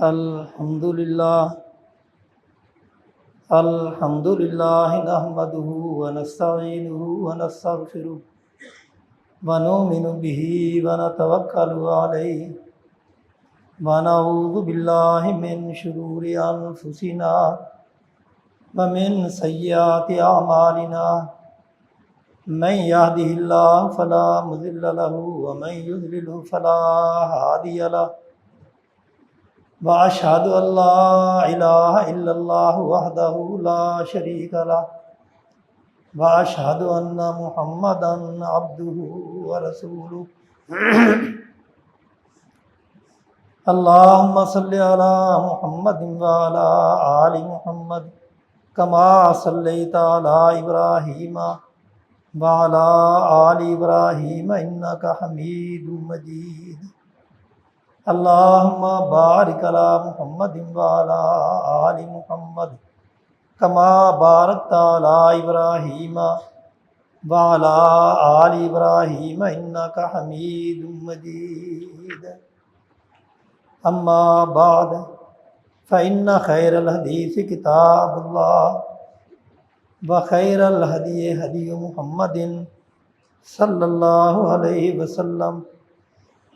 الحمد للہ نحمدہ ونستعینہ ونستغفرہ ونؤمن بہ ونتوکل علیہ ونعوذ باللہ من شرور انفسنا ومن سیئات اعمالنا من یہدہ اللہ فلا مضل لہ ومن یضلل فلا ہادی لہ واشہد ان لا الہ الا اللہ وحدہ لا شریک لہ واشہد ان محمدا عبدہ ورسولہ اللہم صلی علی محمد وعلی آل محمد کما صلیت علی ابراہیم وعلی آل ابراہیم انک حمید مجید اللہم بارک علی محمد وعلی آل محمد کما بارکت علی ابراہیم وعلی آل ابراہیم انک حمید مجید اما بعد فإن خیر الحدیث کتاب اللہ وخیر الہدی ہدی محمد صلی اللہ علیہ وسلم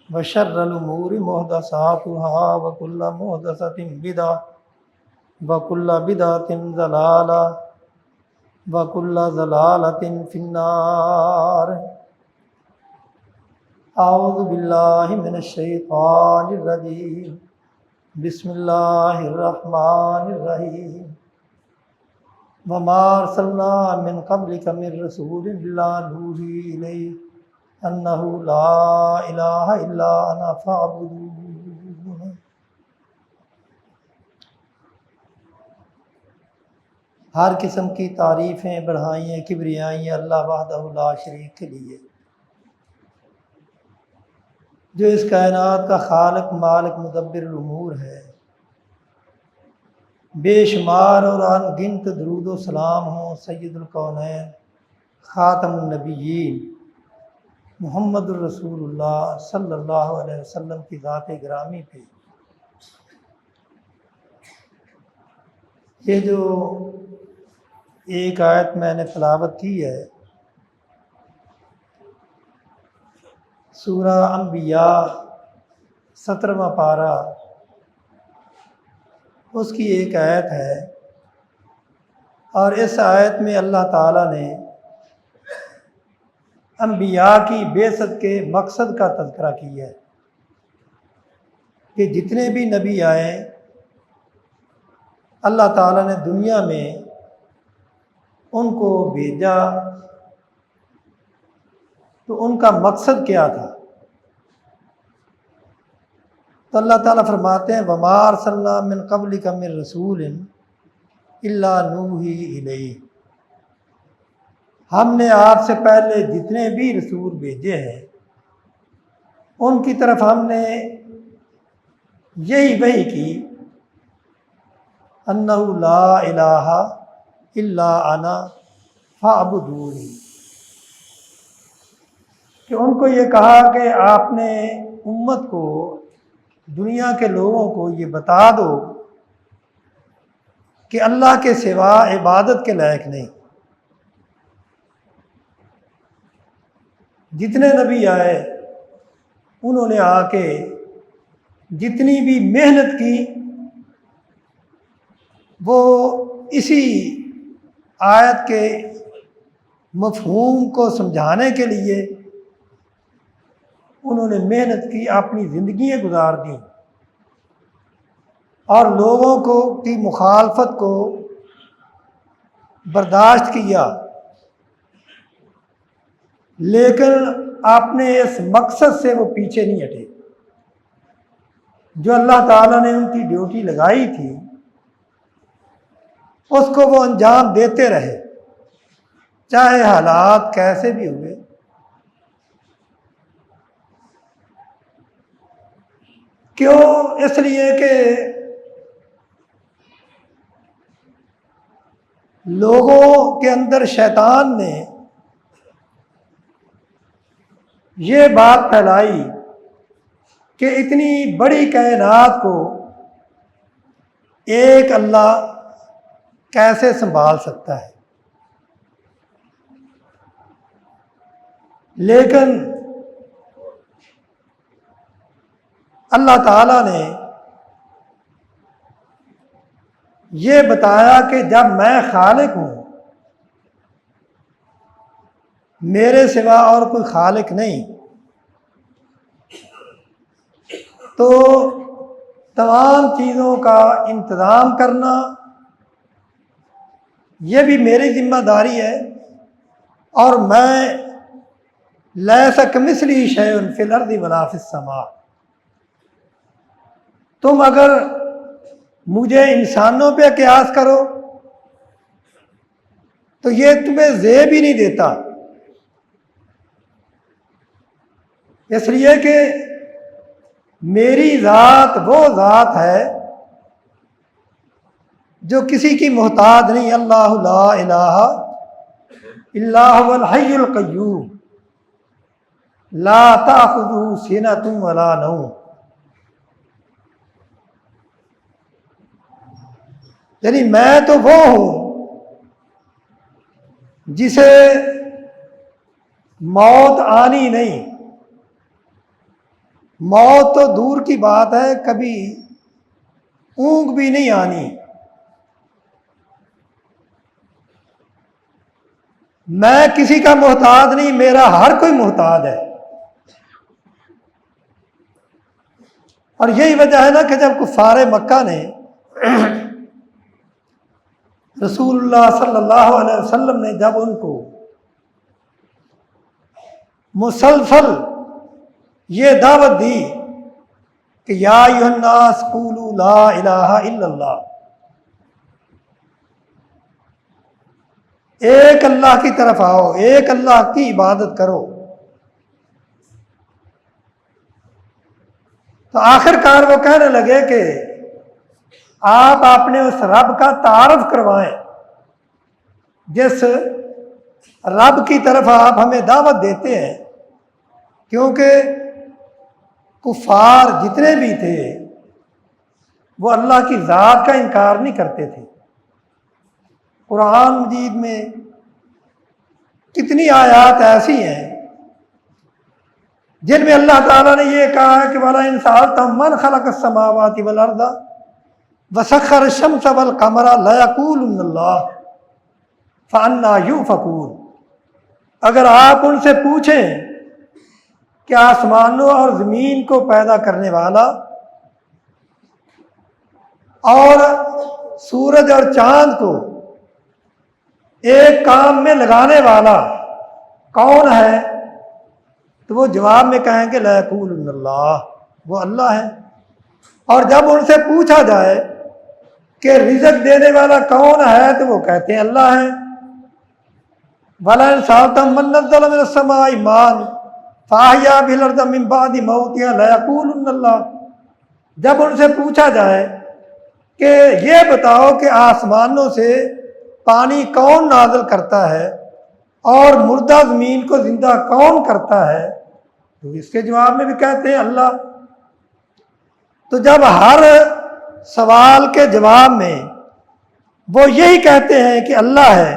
وشر الامور محدثاتها وکل محدثۃ بدعۃ وکل بدعۃ ضلالہ وکل ضلالۃ فی النار اعوذ باللہ من الشیطان الرجیم بسم اللہ الرحمن الرحیم وما ارسلنا من قبلک من رسول الا نوحی الیہ انہ لا الہ الا انا فاعبدون۔ ہر قسم کی تعریفیں بڑھائیں کبریائیں اللہ وحدہ لا شریک کے لیے، جو اس کائنات کا خالق مالک مدبر الامور ہے۔ بے شمار اور ان گنت درود و سلام ہوں سید الکونین خاتم النبیین محمد الرسول اللہ صلی اللہ علیہ وسلم کی ذات گرامی پہ۔ یہ جو ایک آیت میں نے تلاوت کی ہے سورہ انبیاء 17واں پارہ، اس کی ایک آیت ہے، اور اس آیت میں اللہ تعالیٰ نے انبیاء کی بعثت کے مقصد کا تذکرہ کیا ہے کہ جتنے بھی نبی آئے اللہ تعالیٰ نے دنیا میں ان کو بھیجا، تو ان کا مقصد کیا تھا؟ تو اللہ تعالیٰ فرماتے ہیں وَمَا أَرْسَلْنَا مِن قَبْلِكَ مِن رَّسُولٍ إِلَّا نُوحِي إِلَيْهِ، ہم نے آپ سے پہلے جتنے بھی رسول بھیجے ہیں ان کی طرف ہم نے یہی وحی کی انہ لا الہ الا انا فاعبدونی، کہ ان کو یہ کہا کہ آپ نے امت کو، دنیا کے لوگوں کو یہ بتا دو کہ اللہ کے سوا عبادت کے لائق نہیں۔ جتنے نبی آئے انہوں نے آ کے جتنی بھی محنت کی وہ اسی آیت کے مفہوم کو سمجھانے کے لیے انہوں نے محنت کی، اپنی زندگیاں گزار دیں اور لوگوں کو کی مخالفت کو برداشت کیا، لیکن اپنے اس مقصد سے وہ پیچھے نہیں ہٹے۔ جو اللہ تعالیٰ نے ان کی ڈیوٹی لگائی تھی اس کو وہ انجام دیتے رہے، چاہے حالات کیسے بھی ہوئے۔ کیوں؟ اس لیے کہ لوگوں کے اندر شیطان نے یہ بات پھیلائی کہ اتنی بڑی کائنات کو ایک اللہ کیسے سنبھال سکتا ہے؟ لیکن اللہ تعالیٰ نے یہ بتایا کہ جب میں خالق ہوں، میرے سوا اور کوئی خالق نہیں، تو تمام چیزوں کا انتظام کرنا یہ بھی میری ذمہ داری ہے، اور میں لیس کمثلہ شیء فی الارض ولا فی السماء، تم اگر مجھے انسانوں پہ قیاس کرو تو یہ تمہیں زیب ہی نہیں دیتا، اس لیے کہ میری ذات وہ ذات ہے جو کسی کی محتاج نہیں۔ اللہ لا الہ الا هو الحی القیوم لا تأخذہ سنۃ ولا نوم، یعنی میں تو وہ ہوں جسے موت آنی نہیں، موت تو دور کی بات ہے، کبھی اونگ بھی نہیں آنی۔ میں کسی کا محتاج نہیں، میرا ہر کوئی محتاج ہے۔ اور یہی وجہ ہے نا کہ جب کفار مکہ نے رسول اللہ صلی اللہ علیہ وسلم نے جب ان کو مسلسل یہ دعوت دی کہ یا ایھا الناس قولوا لا الہ الا اللہ، ایک اللہ کی طرف آؤ، ایک اللہ کی عبادت کرو، تو آخر کار وہ کہنے لگے کہ آپ اپنے اس رب کا تعارف کروائیں جس رب کی طرف آپ ہمیں دعوت دیتے ہیں، کیونکہ کفار جتنے بھی تھے وہ اللہ کی ذات کا انکار نہیں کرتے تھے۔ قرآن مجید میں کتنی آیات ایسی ہیں جن میں اللہ تعالیٰ نے یہ کہا ہے کہ وَلَئِن سَأَلْتَهُم مَّنْ خَلَقَ السَّمَاوَاتِ وَالْأَرْضَ وَسَخَّرَ الشَّمْسَ وَالْقَمَرَ لَيَقُولُنَّ اللَّهُ فَأَنَّىٰ يُؤْفَكُونَ، اگر آپ ان سے پوچھیں کہ آسمانوں اور زمین کو پیدا کرنے والا اور سورج اور چاند کو ایک کام میں لگانے والا کون ہے، تو وہ جواب میں کہیں گے لَيَقُولُنَّ اللَّهُ، وہ اللہ ہے۔ اور جب ان سے پوچھا جائے کہ رزق دینے والا کون ہے تو وہ کہتے ہیں اللہ ہے۔ وَلَئِن سَأَلْتَهُم مَّن نَّزَّلَ مِنَ السَّمَاءِ مَاءً فَأَحْيَا بِهِ الْأَرْضَ مِن بَعْدِ مَوْتِهَا لَيَقُولُنَّ اللَّهُ، جب ان سے پوچھا جائے کہ یہ بتاؤ کہ آسمانوں سے پانی کون نازل کرتا ہے اور مردہ زمین کو زندہ کون کرتا ہے، تو اس کے جواب میں بھی کہتے ہیں اللہ۔ تو جب ہر سوال کے جواب میں وہ یہی کہتے ہیں کہ اللہ ہے،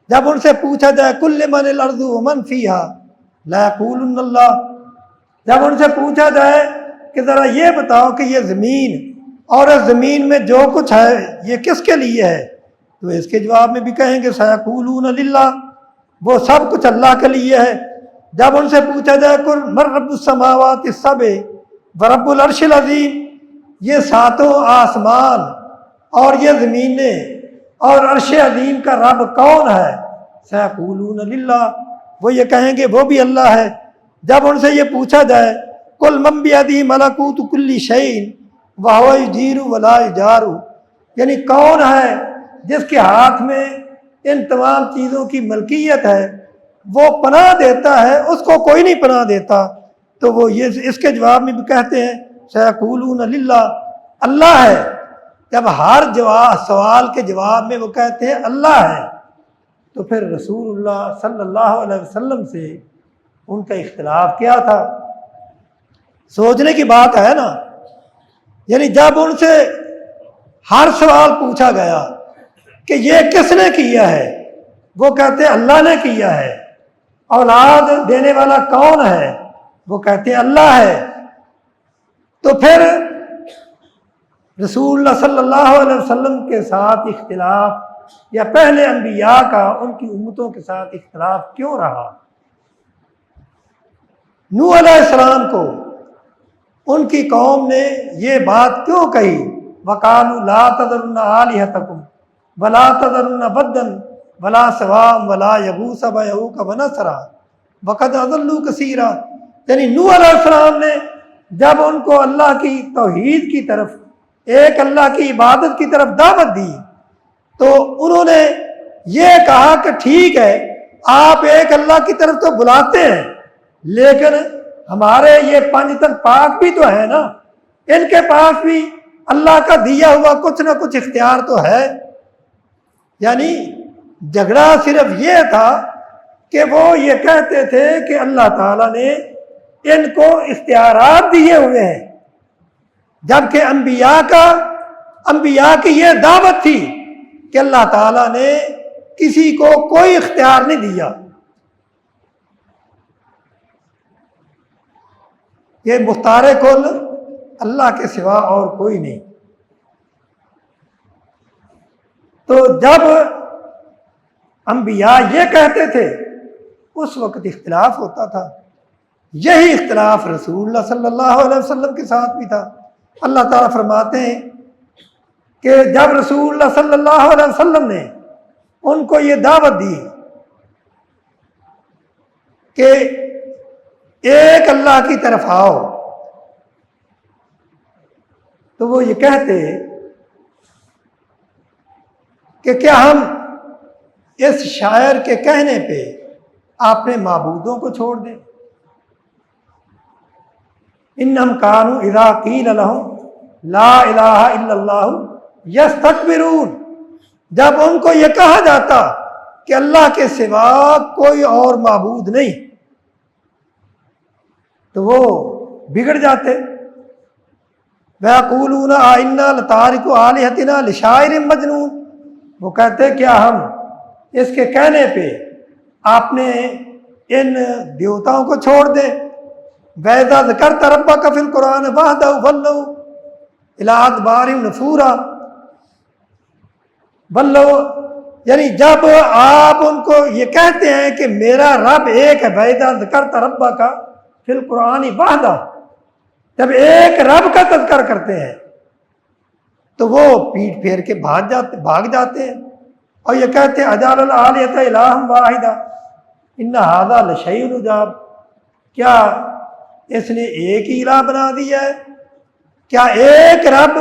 جب ان سے پوچھا جائے کل من الارض ومن فیہا لَيَقُولُنَّ اللَّهُ، جب ان سے پوچھا جائے کہ ذرا یہ بتاؤ کہ یہ زمین اور اس زمین میں جو کچھ ہے یہ کس کے لیے ہے، تو اس کے جواب میں بھی کہیں گے سَيَقُولُونَ لِلَّهِ، وہ سب کچھ اللہ کے لیے ہے۔ جب ان سے پوچھا جائے قُلْ مَن رَّبُّ السَّمَاوَاتِ السَّبْعِ وَرَبُّ الْعَرْشِ الْعَظِيمِ، یہ ساتوں آسمان اور یہ زمینیں اور عرش عظیم کا رب کون ہے، سَيَقُولُونَ لِلَّهِ، وہ یہ کہیں گے وہ بھی اللہ ہے۔ جب ان سے یہ پوچھا جائے قُلْ مَن بِيَدِهِ مَلَكُوتُ كُلِّ شَيْءٍ وَهُوَ يُجِيرُ وَلَا يُجَارُ، یعنی کون ہے جس کے ہاتھ میں ان تمام چیزوں کی ملکیت ہے، وہ پناہ دیتا ہے، اس کو کوئی نہیں پناہ دیتا، تو وہ یہ اس کے جواب میں بھی کہتے ہیں سَيَقُولُونَ لِلَّهِ، اللہ ہے۔ جب ہر سوال کے جواب میں وہ کہتے ہیں اللہ ہے، تو پھر رسول اللہ صلی اللہ علیہ وسلم سے ان کا اختلاف کیا تھا؟ سوچنے کی بات ہے نا، یعنی جب ان سے ہر سوال پوچھا گیا کہ یہ کس نے کیا ہے، وہ کہتے ہیں اللہ نے کیا ہے۔ اولاد دینے والا کون ہے، وہ کہتے ہیں اللہ ہے۔ تو پھر رسول اللہ صلی اللہ علیہ وسلم کے ساتھ اختلاف، یا پہلے انبیاء کا ان کی امتوں کے ساتھ اختلاف کیوں رہا؟ نوح علیہ السلام کو ان کی قوم نے یہ بات کیوں کہی؟ وَقَالُوا لَا تَذَرُنَّ آلِهَتَكُمْ وَلَا تَذَرُنَّ وَدًّا وَلَا سَوَاعًا وَلَا يَغُوثَ وَيَعُوقَ وَنَسْرًا وَقَدْ أَضَلُّوا كَثِيرًا۔ یعنی نوح علیہ السلام نے جب ان کو اللہ کی توحید کی طرف، ایک اللہ کی عبادت کی طرف دعوت دی، تو انہوں نے یہ کہا کہ ٹھیک ہے آپ ایک اللہ کی طرف تو بلاتے ہیں، لیکن ہمارے یہ پنجتن پاک بھی تو ہے نا، ان کے پاس بھی اللہ کا دیا ہوا کچھ نہ کچھ اختیار تو ہے۔ یعنی جھگڑا صرف یہ تھا کہ وہ یہ کہتے تھے کہ اللہ تعالیٰ نے ان کو اختیارات دیے ہوئے ہیں، جبکہ انبیاء کی یہ دعوت تھی کہ اللہ تعالیٰ نے کسی کو کوئی اختیار نہیں دیا۔ یہ مختار کل اللہ کے سوا اور کوئی نہیں۔ تو جب انبیاء یہ کہتے تھے اس وقت اختلاف ہوتا تھا۔ یہی اختلاف رسول اللہ صلی اللہ علیہ وسلم کے ساتھ بھی تھا۔ اللہ تعالیٰ فرماتے ہیں کہ جب رسول اللہ صلی اللہ علیہ وسلم نے ان کو یہ دعوت دی کہ ایک اللہ کی طرف آؤ، تو وہ یہ کہتے کہ کیا ہم اس شاعر کے کہنے پہ اپنے معبودوں کو چھوڑ دیں؟ انہم کانوا اذا قیل لہم لا الہ الا اللہ یستکبرون، جب ان کو یہ کہا جاتا کہ اللہ کے سوا کوئی اور معبود نہیں تو وہ بگڑ جاتے۔ وَيَقُولُونَ أَإِنَّا لَتَارِكُو آلِهَتِنَا لِشَاعِرٍ مَجْنُونٍ، وہ کہتے کیا ہم اس کے کہنے پہ آپ نے ان دیوتاؤں کو چھوڑ دیں۔ وَإِذَا ذَكَرْتَ رَبَّكَ فِي الْقُرْآنِ وَحْدَهُ وَلَّوْا إِلَىٰ أَدْبَارِهِمْ نُفُورًا، یعنی جب آپ ان کو یہ کہتے ہیں کہ میرا رب ایک ہے، وَإِذَا ذَكَرْتَ رَبَّكَ فِي الْقُرْآنِ وَحْدَهُ، جب ایک رب کا تذکر کرتے ہیں تو وہ پیٹ پھیر کے بھاگ جاتے ہیں اور یہ کہتے ہیں اجعل الآلہۃ الہا واحدا ان ھذا لشیء عجاب، کیا اس نے ایک ہی الہ بنا دیا ہے؟ کیا ایک رب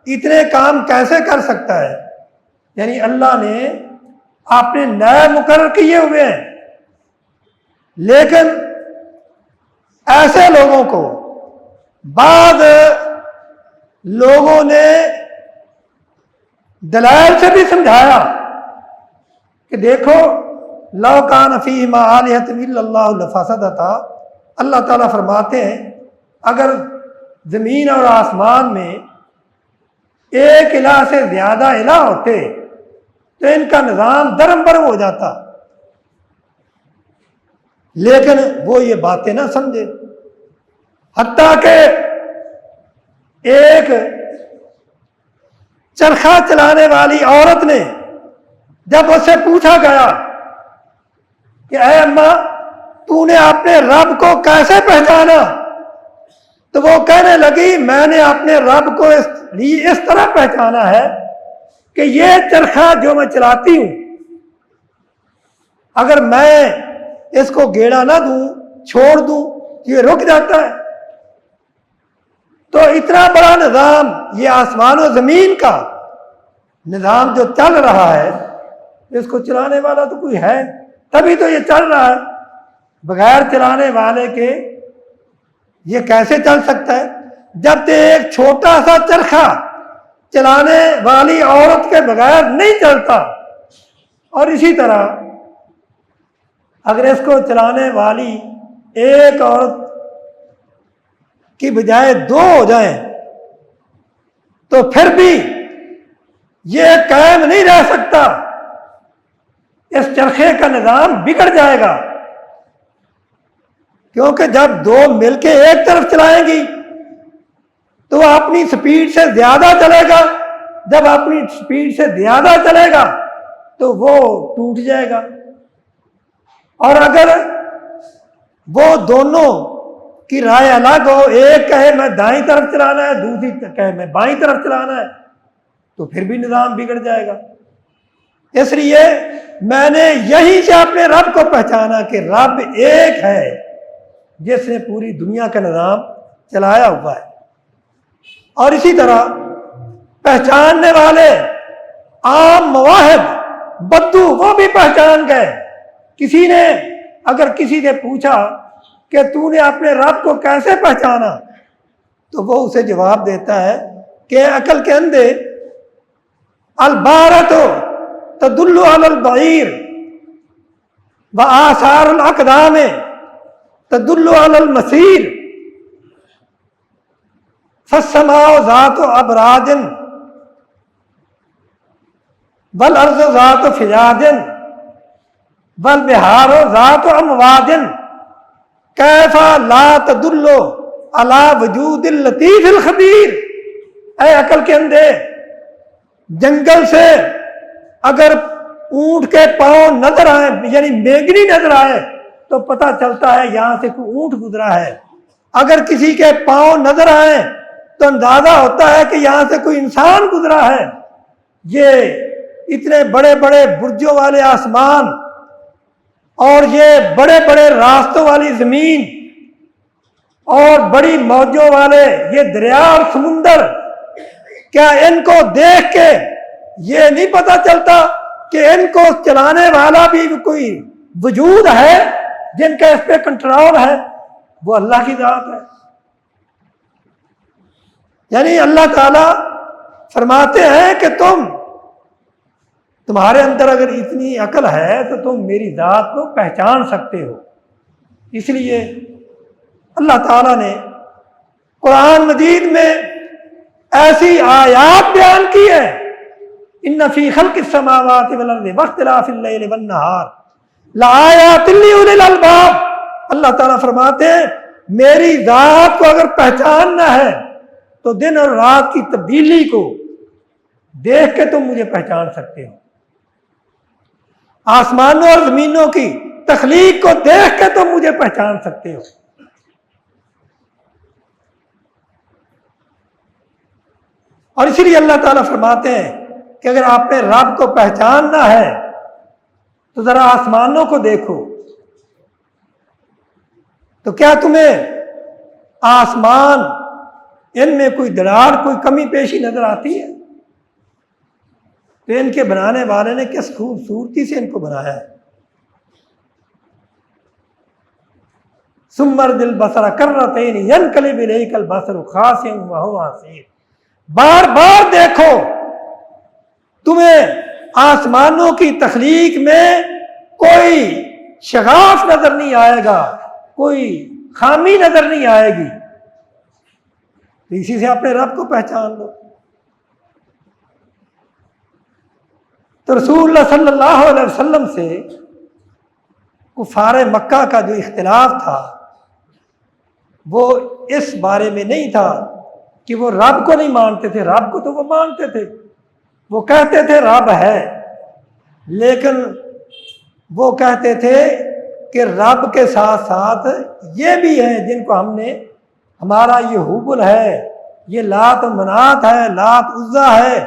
اتنے کام کیسے کر سکتا ہے؟ یعنی اللہ نے اپنے نئے مقرر کیے ہوئے ہیں، لیکن ایسے لوگوں کو بعض لوگوں نے دلائل سے بھی سمجھایا کہ دیکھو لو کان فیہما آلہۃ الا اللہ لفسدتا، اللہ تعالیٰ فرماتے ہیں اگر زمین اور آسمان میں ایک الہ سے زیادہ الہ ہوتے تو ان کا نظام درم برم ہو جاتا، لیکن وہ یہ باتیں نہ سمجھے۔ حتیٰ کہ ایک چرخہ چلانے والی عورت نے جب اس سے پوچھا گیا کہ اے اماں تو نے اپنے رب کو کیسے پہچانا، تو وہ کہنے لگی میں نے اپنے رب کو اس طرح پہچانا ہے کہ یہ چرخہ جو میں چلاتی ہوں اگر میں اس کو گیڑا نہ دوں، چھوڑ دوں، یہ رک جاتا ہے۔ تو اتنا بڑا نظام، یہ آسمان و زمین کا نظام جو چل رہا ہے، اس کو چلانے والا تو کوئی ہے، تبھی تو یہ چل رہا ہے۔ بغیر چلانے والے کے یہ کیسے چل سکتا ہے؟ جب تک ایک چھوٹا سا چرخہ چلانے والی عورت کے بغیر نہیں چلتا، اور اسی طرح اگر اس کو چلانے والی ایک عورت کی بجائے دو ہو جائیں تو پھر بھی یہ قائم نہیں رہ سکتا، اس چرخے کا نظام بگڑ جائے گا، کیونکہ جب دو مل کے ایک طرف چلائیں گی تو وہ اپنی سپیڈ سے زیادہ چلے گا، جب اپنی سپیڈ سے زیادہ چلے گا تو وہ ٹوٹ جائے گا۔ اور اگر وہ دونوں کی رائے الگ ہو، ایک کہے میں دائیں طرف چلانا ہے، دوسری کہے میں بائیں طرف چلانا ہے، تو پھر بھی نظام بگڑ جائے گا۔ اس لیے میں نے یہیں سے اپنے رب کو پہچانا کہ رب ایک ہے جس نے پوری دنیا کا نظام چلایا ہوا ہے۔ اور اسی طرح پہچاننے والے عام مواہب بدو وہ بھی پہچان گئے۔ کسی نے اگر کسی نے پوچھا کہ تو نے اپنے رب کو کیسے پہچانا، تو وہ اسے جواب دیتا ہے کہ عقل کے اندھے البارۃ تدل علی البعیر وآثار الاقدام تدل علی المسیر فالسماء ذات ابراج والارض ذات فجاج والبحار ذات امواج کیف لا تدل علی وجود اللطیف الخبیر۔ اے عقل کے اندھے، جنگل سے اگر اونٹ کے پاؤں نظر آئے، یعنی میگنی نظر آئے، تو پتہ چلتا ہے یہاں سے کوئی اونٹ گزرا ہے۔ اگر کسی کے پاؤں نظر آئے تو اندازہ ہوتا ہے کہ یہاں سے کوئی انسان گزرا ہے۔ یہ اتنے بڑے بڑے برجوں والے آسمان اور یہ بڑے بڑے راستوں والی زمین اور بڑی موجوں والے یہ دریا اور سمندر، کیا ان کو دیکھ کے یہ نہیں پتہ چلتا کہ ان کو چلانے والا بھی کوئی وجود ہے جن کا اس پہ کنٹرول ہے؟ وہ اللہ کی ذات ہے۔ یعنی اللہ تعالیٰ فرماتے ہیں کہ تمہارے اندر اگر اتنی عقل ہے تو تم میری ذات کو پہچان سکتے ہو۔ اس لیے اللہ تعالیٰ نے قرآن مجید میں ایسی آیات بیان کی ہے، ان فی خلق السماوات والارض واختلاف اللیل والنہار لآیات لأولی الالباب۔ اللہ تعالیٰ فرماتے ہیں میری ذات کو اگر پہچاننا ہے تو دن اور رات کی تبدیلی کو دیکھ کے تم مجھے پہچان سکتے ہو، آسمانوں اور زمینوں کی تخلیق کو دیکھ کے تم مجھے پہچان سکتے ہو۔ اور اسی لیے اللہ تعالیٰ فرماتے ہیں کہ اگر آپ نے رب کو پہچاننا ہے تو ذرا آسمانوں کو دیکھو، تو کیا تمہیں آسمان ان میں کوئی دراڑ کوئی کمی پیشی نظر آتی ہے؟ تو ان کے بنانے والے نے کس خوبصورتی سے ان کو بنایا ہے۔ ثم ارجع البصر کرتین ینقلب الیک البصر خاسئا وهو حسیر۔ بار بار دیکھو، تمہیں آسمانوں کی تخلیق میں کوئی شغاف نظر نہیں آئے گا، کوئی خامی نظر نہیں آئے گی۔ تو اسی سے اپنے رب کو پہچان لو۔ تو رسول اللہ صلی اللہ علیہ وسلم سے کفار مکہ کا جو اختلاف تھا وہ اس بارے میں نہیں تھا کہ وہ رب کو نہیں مانتے تھے، رب کو تو وہ مانتے تھے، وہ کہتے تھے رب ہے، لیکن وہ کہتے تھے کہ رب کے ساتھ ساتھ یہ بھی ہیں جن کو ہم نے، ہمارا یہ حبل ہے، یہ لات و منات ہے، لات عزا ہے،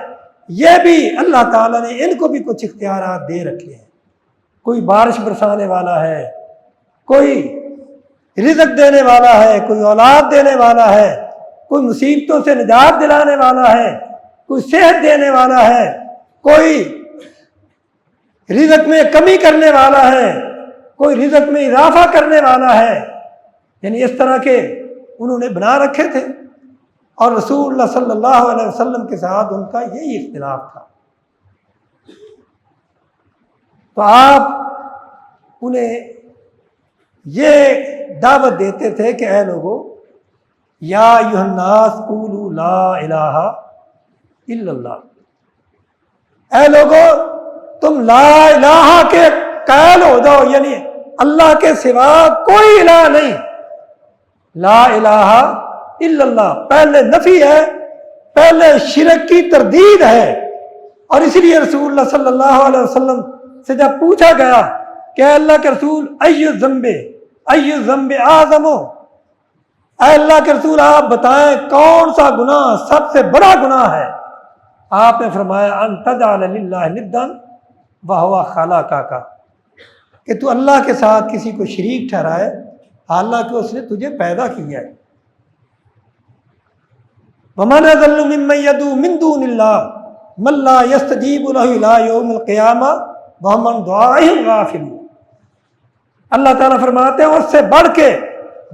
یہ بھی اللہ تعالیٰ نے ان کو بھی کچھ اختیارات دے رکھے ہیں۔ کوئی بارش برسانے والا ہے، کوئی رزق دینے والا ہے، کوئی اولاد دینے والا ہے، کوئی مصیبتوں سے نجات دلانے والا ہے، کوئی صحت دینے والا ہے، کوئی رزق میں کمی کرنے والا ہے، کوئی رزق میں اضافہ کرنے والا ہے۔ یعنی اس طرح کے انہوں نے بنا رکھے تھے، اور رسول اللہ صلی اللہ علیہ وسلم کے ساتھ ان کا یہی اختلاف تھا۔ تو آپ انہیں یہ دعوت دیتے تھے کہ اے لوگو، یا ایھا الناس قولوا لا الہ الا اللہ، اے لوگو تم لا الہ کے قائل ہو جاؤ، یعنی اللہ کے سوا کوئی الہ نہیں، لا الہ الا اللہ، پہلے نفی ہے، پہلے شرک کی تردید ہے۔ اور اس لیے رسول اللہ صلی اللہ علیہ وسلم سے جب پوچھا گیا کہ اے اللہ کے رسول ای ذنب اعظم، اے اللہ کے رسول آپ بتائیں کون سا گناہ سب سے بڑا گناہ ہے؟ آپ نے فرمایا ان تجعل للہ ندا وہو خلقک، کہ تو اللہ کے ساتھ کسی کو شریک ٹھہرائے حالانکہ اس نے تجھے پیدا کیا ہے۔ ومن اضل ممن يدعو من دون اللہ من لا يستجیب له الى یوم القیامہ وهم عن دعائهم غافلون۔ اللہ تعالیٰ فرماتے ہیں اس سے بڑھ کے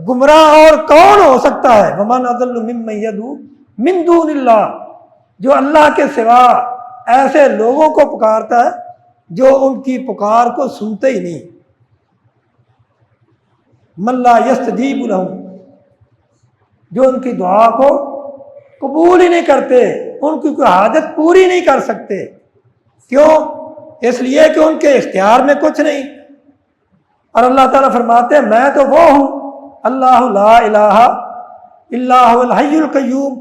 گمراہ اور کون ہو سکتا ہے؟ ومن اضل ممن يدعو من دون اللہ، جو اللہ کے سوا ایسے لوگوں کو پکارتا ہے جو ان کی پکار کو سنتے ہی نہیں، من لا یستجیب لہم، جو ان کی دعا کو قبول ہی نہیں کرتے، ان کی کوئی حاجت پوری نہیں کر سکتے۔ کیوں؟ اس لیے کہ ان کے اختیار میں کچھ نہیں۔ اور اللہ تعالیٰ فرماتے ہیں میں تو وہ ہوں اللہ لا الہ الا هو الحی القیوم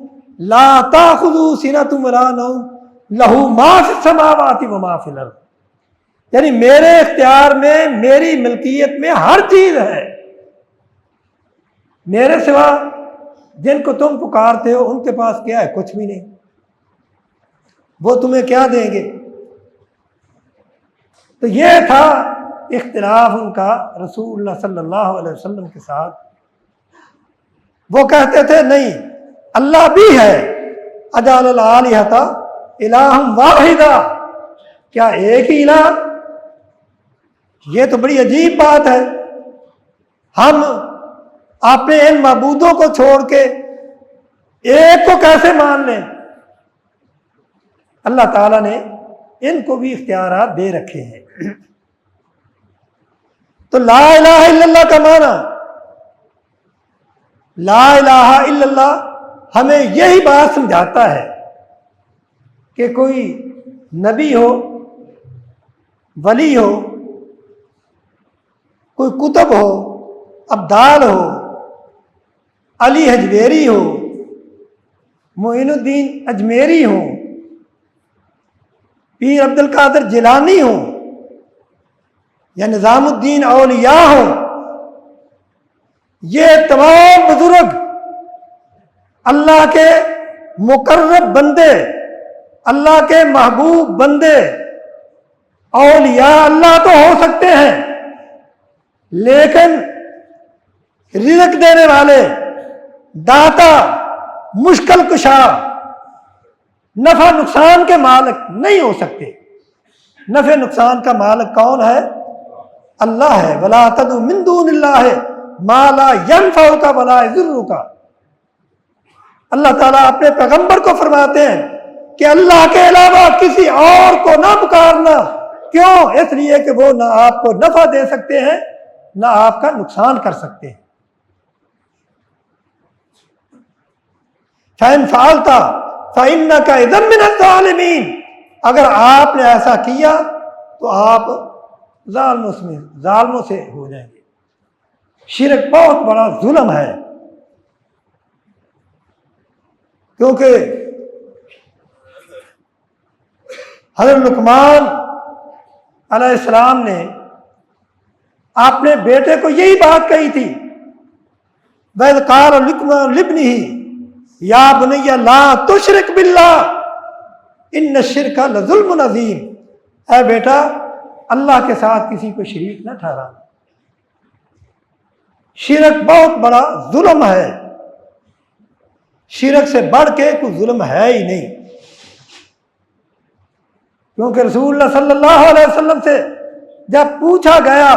لا تاخذہ سنۃ ولا نوم لہ ما فی السماوات وما فی الارض، یعنی میرے اختیار میں، میری ملکیت میں ہر چیز ہے، میرے سوا جن کو تم پکارتے ہو ان کے پاس کیا ہے؟ کچھ بھی نہیں، وہ تمہیں کیا دیں گے؟ تو یہ تھا اختلاف ان کا رسول اللہ صلی اللہ علیہ وسلم کے ساتھ۔ وہ کہتے تھے نہیں اللہ بھی ہے، اجعل الآلہۃ الہا واحدا، کیا ایک ہی الہ؟ یہ تو بڑی عجیب بات ہے، ہم اپنے ان معبودوں کو چھوڑ کے ایک کو کیسے مان لیں؟ اللہ تعالیٰ نے ان کو بھی اختیارات دے رکھے ہیں۔ تو لا الہ الا اللہ کا معنی، لا الہ الا اللہ ہمیں یہی بات سمجھاتا ہے کہ کوئی نبی ہو، ولی ہو، کوئی کتب ہو، ابدال ہو، علی حجویری ہو، معین الدین اجمیری ہو، پیر عبد القادر جیلانی ہو، یا نظام الدین اولیاء ہو، یہ تمام بزرگ اللہ کے مقرب بندے، اللہ کے محبوب بندے، اولیاء اللہ تو ہو سکتے ہیں، لیکن رزق دینے والے، داتا، مشکل کشا، نفع نقصان کے مالک نہیں ہو سکتے۔ نفع نقصان کا مالک کون ہے؟ اللہ ہے۔ ولا تدعوا من دون اللہ ما لا ينفعک ولا یضرک۔ اللہ تعالیٰ اپنے پیغمبر کو فرماتے ہیں کہ اللہ کے علاوہ کسی اور کو نہ پکارنا۔ کیوں؟ اس لیے کہ وہ نہ آپ کو نفع دے سکتے ہیں نہ آپ کا نقصان کر سکتے ہیں۔ فَإِنْ فَعَلْتَ فَإِنَّكَ إِذًا مِّنَ الظَّالِمِينَ، اگر آپ نے ایسا کیا تو آپ ظالموں سے ہو جائیں گے۔ شرک بہت بڑا ظلم ہے، کیونکہ حضرت لقمان علیہ السلام نے اپنے بیٹے کو یہی بات کہی تھی، وَإِذْ قَالَ لُقْمَانُ لِابْنِهِ یا بنی لا تشرک باللہ ان الشرک لظلم عظیم، اے بیٹا اللہ کے ساتھ کسی کو شریک نہ ٹھہرانا، شرک بہت بڑا ظلم ہے، شرک سے بڑھ کے کوئی ظلم ہے ہی نہیں۔ کیونکہ رسول اللہ صلی اللہ علیہ وسلم سے جب پوچھا گیا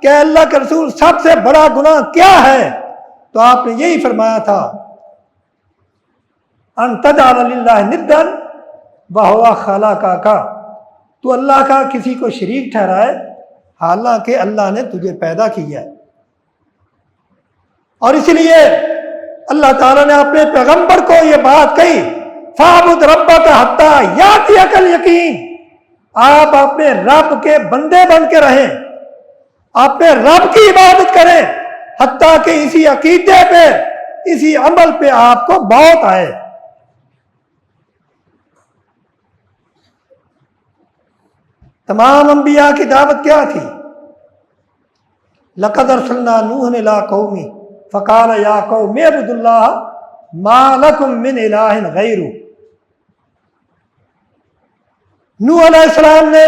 کہ اللہ کے رسول سب سے بڑا گناہ کیا ہے، تو آپ نے یہی فرمایا تھا ان تجعل للہ ندا وہو خلقک، تو اللہ کا کسی کو شریک ٹھہرائے حالانکہ اللہ نے تجھے پیدا کیا ہے۔ اور اس لیے اللہ تعالیٰ نے اپنے پیغمبر کو یہ بات کہی فَاعْبُدْ رَبَّكَ حَتَّىٰ يَأْتِيَكَ الْيَقِينُ، آپ اپنے رب کے بندے بن کے رہیں، اپنے رب کی عبادت کریں، حتیٰ کہ اسی عقیدے پہ، اسی عمل پہ آپ کو موت آئے۔ تمام انبیاء کی دعوت کیا تھی؟ لَقَدْ أَرْسَلْنَا نُوحًا إِلَىٰ قَوْمِهِ فَقَالَ يَا قَوْمِ اعْبُدُوا اللَّهَ مَا لَكُم مِّنْ إِلَٰهٍ غَيْرُهُ۔ نوح علیہ السلام نے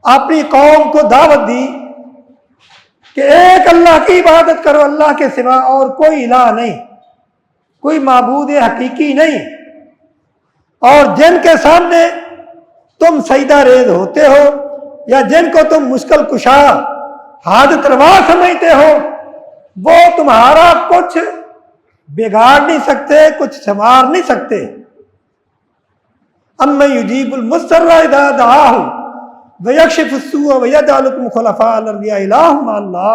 اپنی قوم کو دعوت دی کہ ایک اللہ کی عبادت کرو، اللہ کے سوا اور کوئی الہ نہیں، کوئی معبود حقیقی نہیں، اور جن کے سامنے تم سجدہ ریز ہوتے ہو یا جن کو تم مشکل کشا حاجت روا سمجھتے ہو، وہ تمہارا کچھ بگاڑ نہیں سکتے، کچھ سنوار نہیں سکتے۔ اَمَّن يُجِيبُ الْمُضْطَرَّ إِذَا دَعَاهُ وَيَكْشِفُ السُّوءَ وَيَجْعَلُكُمْ خُلَفَاءَ الْأَرْضِ أَإِلَٰهٌ مَّعَ اللَّهِ۔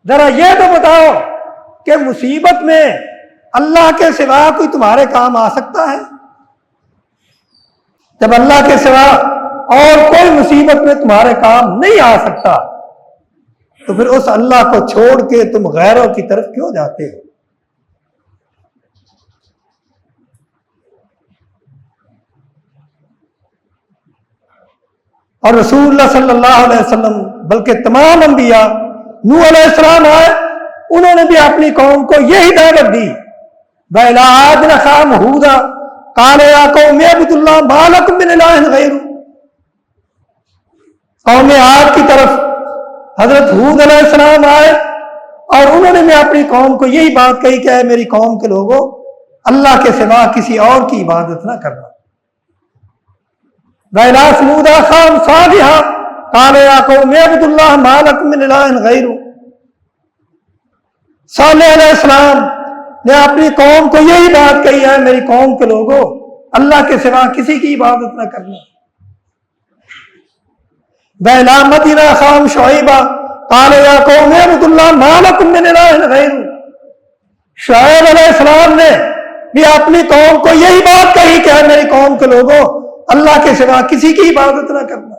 ذرا یہ تو بتاؤ کہ مصیبت میں اللہ کے سوا کوئی تمہارے کام آ سکتا ہے؟ جب اللہ کے سوا اور کوئی مصیبت میں تمہارے کام نہیں آ سکتا، تو پھر اس اللہ کو چھوڑ کے تم غیروں کی طرف کیوں جاتے ہو؟ اور رسول اللہ صلی اللہ علیہ وسلم بلکہ تمام انبیاء، نوح علیہ السلام آئے، انہوں نے بھی اپنی قوم کو یہی دعوت دی۔ وَإِلَىٰ عَادٍ أَخَاهُمْ هُودًا قَالَ يَا قَوْمِ اعْبُدُوا اللَّهَ مَا لَكُم مِّنْ إِلَٰهٍ غَيْرُهُ۔ قوم عاد کی طرف حضرت ہود علیہ السلام آئے اور انہوں نے بھی اپنی قوم کو یہی بات کہی کہ اے میری قوم کے لوگوں، اللہ کے سوا کسی اور کی عبادت نہ کرنا۔ وَإِلَىٰ ثَمُودَ أَخَاهُمْ صَالِحًا قَالَ يَا قَوْمِ اعْبُدُوا اللَّهَ مَا لَكُم مِّنْ إِلَٰهٍ غَيْرُهُ۔ صالح علیہ السلام نے اپنی قوم کو یہی بات کہی ہے، میری قوم کے لوگوں، اللہ کے سوا کسی کی عبادت نہ کرنا۔ وَإِلَىٰ مَدْيَنَ أَخَاهُمْ شُعَيْبًا قَالَ يَا قَوْمِ اعْبُدُوا اللَّهَ مَا لَكُم مِّنْ إِلَٰهٍ غَيْرُهُ۔ شعیب علیہ السلام نے بھی اپنی قوم کو یہی بات کہی کہ میری قوم کے لوگوں، اللہ کے سوا کسی کی عبادت نہ کرنا۔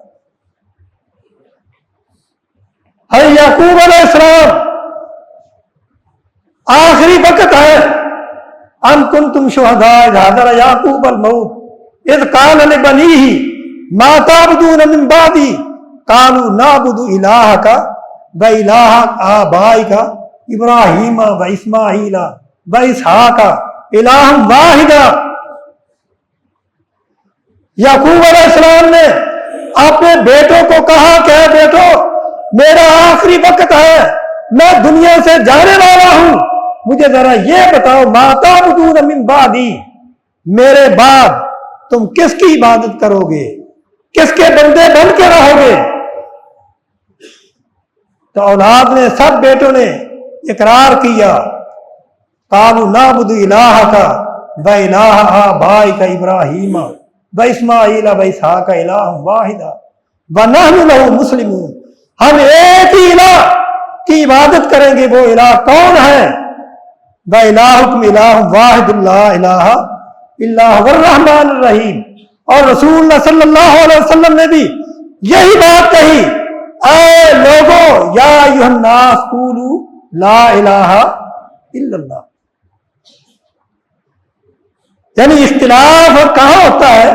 حضرت یعقوب علیہ السلام، آخری وقت ہے، ام کنتم شہداء اذ حضر یعقوب الموت اذ قال لبنیہ ما تعبدون من بعدی قالوا نعبد الہک وإلہ آبائک ابراہیم واسماعیل واسحاق الہا واحدا۔ یعقوب علیہ السلام نے اپنے بیٹوں کو کہا کہ اے بیٹو، میرا آخری وقت ہے، میں دنیا سے جانے والا ہوں، مجھے ذرا یہ بتاؤ ما تعبدون من بعدی، میرے بعد تم کس کی عبادت کرو گے، کس کے بندے بن کے رہو گے؟ تو اولاد نے، سب بیٹوں نے اقرار کیا، قالوا نعبد الہک وإلہ آبائک ابراہیم واسماعیل واسحاق الہا واحدا ونحن لہ مسلمون۔ ہم ایک ہی الہ کی عبادت کریں گے، وہ الہ کون ہے؟ وإلہکم الہ واحد لا الہ الا هو الرحمن الرحیم۔ اور رسول اللہ صلی اللہ علیہ وسلم نے بھی یہی بات کہی، اے لوگوں، یا ایھا الناس قولوا لا الہ الا اللہ۔ یعنی اختلاف کہاں ہوتا ہے؟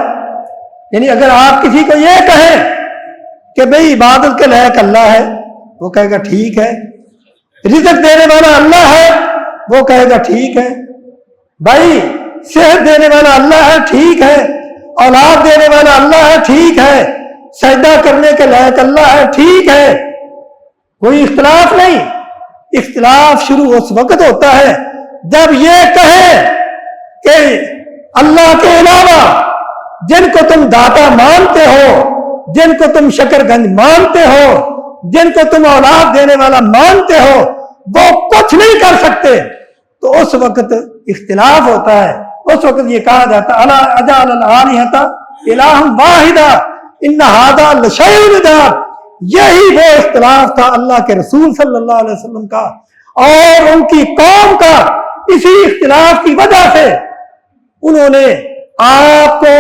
یعنی اگر آپ کسی کو یہ کہیں کہ بھئی عبادت کے لائق اللہ ہے، وہ کہے گا ٹھیک ہے، رزق دینے والا اللہ ہے، وہ کہے گا ٹھیک ہے، بھائی صحت دینے والا اللہ ہے، ٹھیک ہے، اولاد دینے والا اللہ ہے، ٹھیک ہے، سجدہ کرنے کے لائق اللہ ہے، ٹھیک ہے، کوئی اختلاف نہیں۔ اختلاف شروع اس وقت ہوتا ہے جب یہ کہیں کہ اللہ کے علاوہ جن کو تم داتا مانتے ہو، جن کو تم شکر گنج مانتے ہو، جن کو تم اولاد دینے والا مانتے ہو، وہ کچھ نہیں کر سکتے، تو اس وقت اختلاف ہوتا ہے۔ اس وقت یہ کہا جاتا الا اجعل الآلہۃ الہا واحدا ان ھذا لشیء عجاب۔ یہی وہ اختلاف تھا اللہ کے رسول صلی اللہ علیہ وسلم کا اور ان کی قوم کا۔ اسی اختلاف کی وجہ سے انہوں نے آپ کو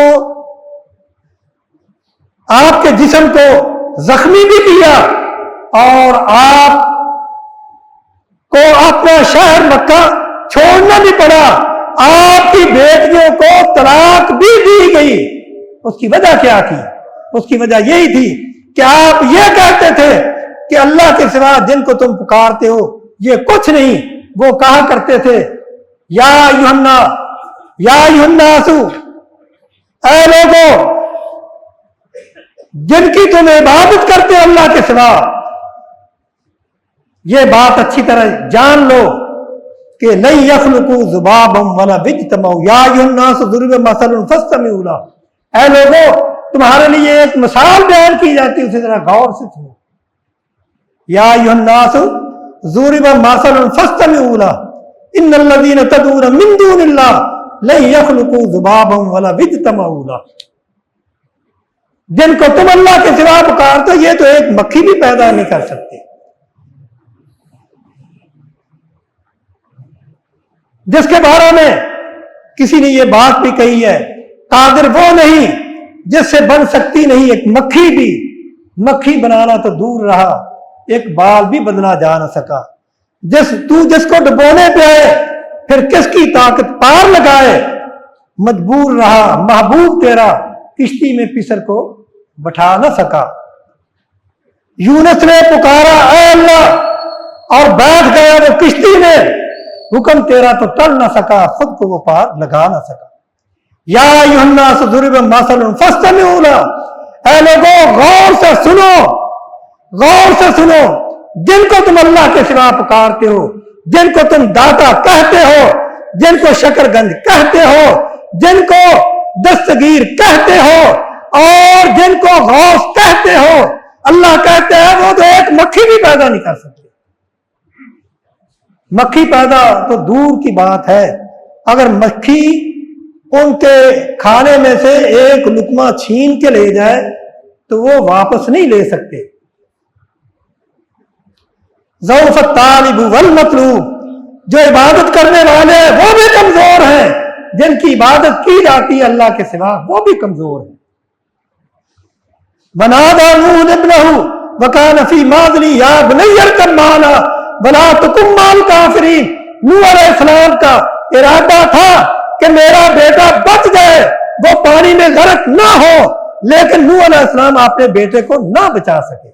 آپ کے جسم کو زخمی بھی کیا اور آپ کو اپنا شہر مکہ چھوڑنا بھی پڑا. آپ کی بیٹیوں کو طلاق بھی دی گئی. اس کی وجہ کیا تھی؟ اس کی وجہ یہی تھی کہ آپ یہ کہتے تھے کہ اللہ کے سوا جن کو تم پکارتے ہو یہ کچھ نہیں. وہ کہا کرتے تھے یا الناس، اے لوگوں جن کی تم عبادت کرتے ہو اللہ کے سوا، یہ بات اچھی طرح جان لو کہ لن یخلقوا ذبابا ولا اجتمعوا یا ایھا الناس ضرب مثل فاستمعوا له. اے لوگوں تمہارے لیے ایک مثال بیان کی جاتی ہے، اسے ذرا غور سے سنو. یا ایھا الناس ضرب مثل فاستمعوا له ان الذين تدعون من دون الله لن يخلقوا ذبابا ولا اجتمعوا له. جن کو تم اللہ کے سوا پکارتے ہو یہ تو ایک مکھی بھی پیدا نہیں کر سکتے. جس کے بارے میں کسی نے یہ بات بھی کہی ہے قادر وہ نہیں جس سے بن سکتی نہیں ایک مکھی بھی. مکھی بنانا تو دور رہا، ایک بال بھی بدلا جا نہ سکا. جس کو ڈبونے پہ آئے پھر کس کی طاقت پار لگائے. مجبور رہا محبوب تیرا کشتی میں پسر کو بٹھا نہ سکا. یونس نے پکارا اے اللہ اور بیٹھ گیا وہ کشتی میں، حکم تیرا تو ٹل نہ سکا، خود کو وہ پار لگا نہ سکا. یا ایھا الناس ضرب مثل فاستمعوا له. اے لوگوں غور سے سنو، غور سے سنو. جن کو تم اللہ کے سوا پکارتے ہو، جن کو تم داتا کہتے ہو، جن کو شکر گنج کہتے ہو، جن کو دستگیر کہتے ہو اور جن کو غوث کہتے ہو، اللہ کہتے ہیں وہ تو ایک مکھی بھی پیدا نہیں کر سکتے. مکھی پیدا تو دور کی بات ہے، اگر مکھی ان کے کھانے میں سے ایک لقمہ چھین کے لے جائے تو وہ واپس نہیں لے سکتے. ضعف الطالب والمطلوب، جو عبادت کرنے والے وہ بھی کمزور ہیں، جن کی عبادت کی جاتی ہے اللہ کے سوا وہ بھی کمزور ہیں. ونادى نوح ابنه وكان في معزل يا بني اركب معنا ولا تكن مع الكافرين. نوح علیہ السلام کا ارادہ تھا کہ میرا بیٹا بچ جائے، وہ پانی میں غرق نہ ہو، لیکن نوح علیہ السلام اپنے بیٹے کو نہ بچا سکے.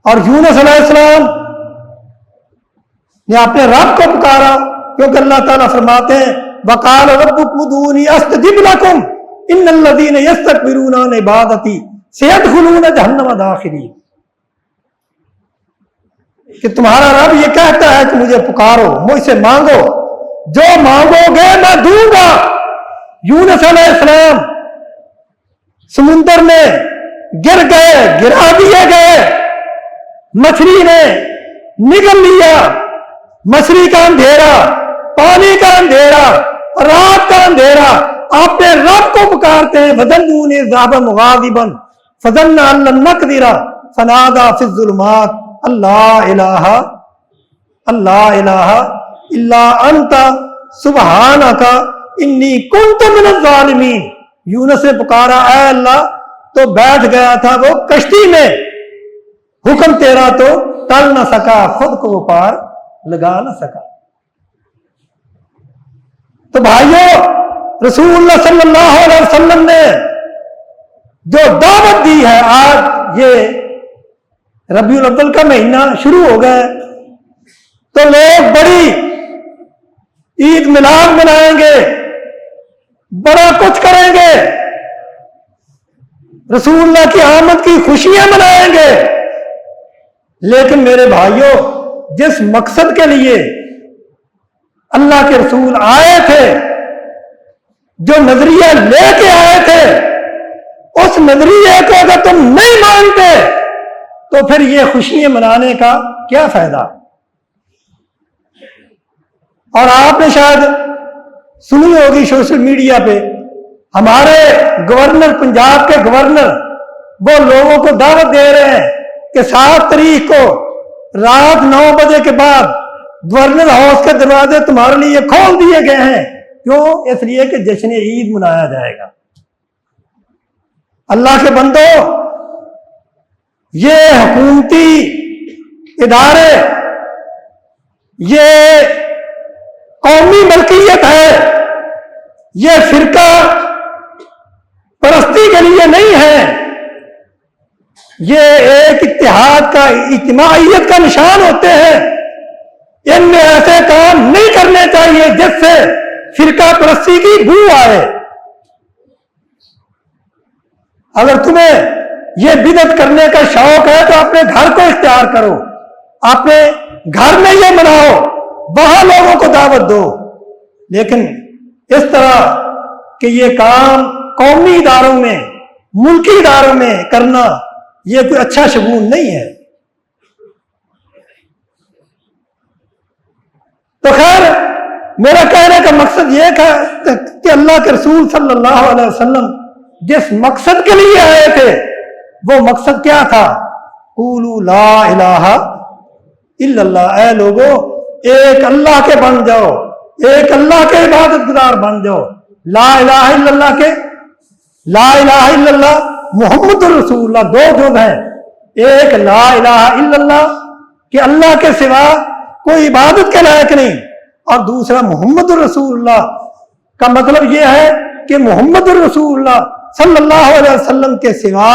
اور یونس علیہ السلام نے اپنے رب کو پکارا، کیونکہ اللہ تعالیٰ فرماتے ہیں وقال ربكم ادعوني استجب لكم ان الذين يستكبرون عن عبادتي سيدخلون جہنم داخرين. کہ تمہارا رب یہ کہتا ہے کہ مجھے پکارو، مجھ سے مانگو، جو مانگو گے میں دوں گا. یونس علیہ السلام سمندر میں گر گئے، گرا دیے گئے، مچھلی نے نگل لیا. مچھلی کا اندھیرا، پانی کا اندھیرا، رات کا اندھیرا، اپنے رب کو پکارتے ہیں. وَظَنُّونِ ذَهَبَ مُغَاضِبًا فَظَنَّ أَن لَّن نَّقْدِرَ فَنَادَىٰ فِي الظُّلُمَاتِ اللہ الہ الا انت سبحانک انی کنت من الظالمین. یونس نے پکارا اے اللہ تو بیٹھ گیا تھا وہ کشتی میں، حکم تیرا تو ٹل نہ سکا، خود کو وہ پار لگا نہ سکا. تو بھائیو رسول اللہ صلی اللہ علیہ وسلم نے جو دعوت دی ہے، آج یہ ربیع الاول کا مہینہ شروع ہو گیا تو لوگ بڑی عید میلاد منائیں گے، بڑا کچھ کریں گے، رسول اللہ کی آمد کی خوشیاں منائیں گے. لیکن میرے بھائیوں جس مقصد کے لیے اللہ کے رسول آئے تھے، جو نظریہ لے کے آئے تھے، اس نظریے کو اگر تم نہیں مانتے تو پھر یہ خوشیاں منانے کا کیا فائدہ. اور آپ نے شاید سنی ہوگی سوشل میڈیا پہ ہمارے گورنر، پنجاب کے گورنر وہ لوگوں کو دعوت دے رہے ہیں کہ 7 تاریخ کو رات 9 بجے کے بعد گورنر ہاؤس کے دروازے تمہارے لیے کھول دیے گئے ہیں، کیوں؟ اس لیے کہ جشن عید منایا جائے گا۔ اللہ کے بندو، یہ حکومتی ادارے، یہ قومی ملکیت ہے، یہ فرقہ پرستی کے لیے نہیں ہے، یہ ایک اتحاد کا، اجتماعیت کا نشان ہوتے ہیں۔ ان میں ایسے کام نہیں کرنے چاہیے جس سے فرقہ پرستی کی بو آئے۔ اگر تمہیں یہ بدعت کرنے کا شوق ہے تو اپنے گھر کو اختیار کرو، اپنے گھر میں یہ مناؤ، وہاں لوگوں کو دعوت دو، لیکن اس طرح کہ یہ کام قومی اداروں میں، ملکی اداروں میں کرنا یہ کوئی اچھا شگون نہیں ہے۔ تو خیر، میرا کہنے کا مقصد یہ تھا کہ اللہ کے رسول صلی اللہ علیہ وسلم جس مقصد کے لیے آئے تھے وہ مقصد کیا تھا؟ قولوا لا الہ الا اللہ، اے لوگو ایک اللہ کے بن جاؤ، ایک اللہ کے عبادت گزار بن جاؤ۔ لا الہ الا اللہ کے، لا الہ الا اللہ محمد الرسول اللہ دو جز ہیں، ایک لا الہ الا اللہ کہ اللہ کے سوا کوئی عبادت کے لائق نہیں، اور دوسرا محمد الرسول اللہ کا مطلب یہ ہے کہ محمد الرسول اللہ صلی اللہ علیہ وسلم کے سوا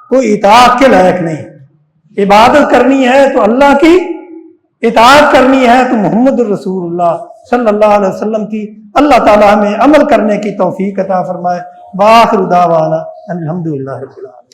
کوئی اطاعت کے لائق نہیں۔ عبادت کرنی ہے تو اللہ کی، اطاعت کرنی ہے تو محمد الرسول اللہ صلی اللہ علیہ وسلم کی۔ اللہ تعالیٰ ہمیں عمل کرنے کی توفیق عطا فرمائے۔ وآخر دعوانا الحمدللہ رب العالمین۔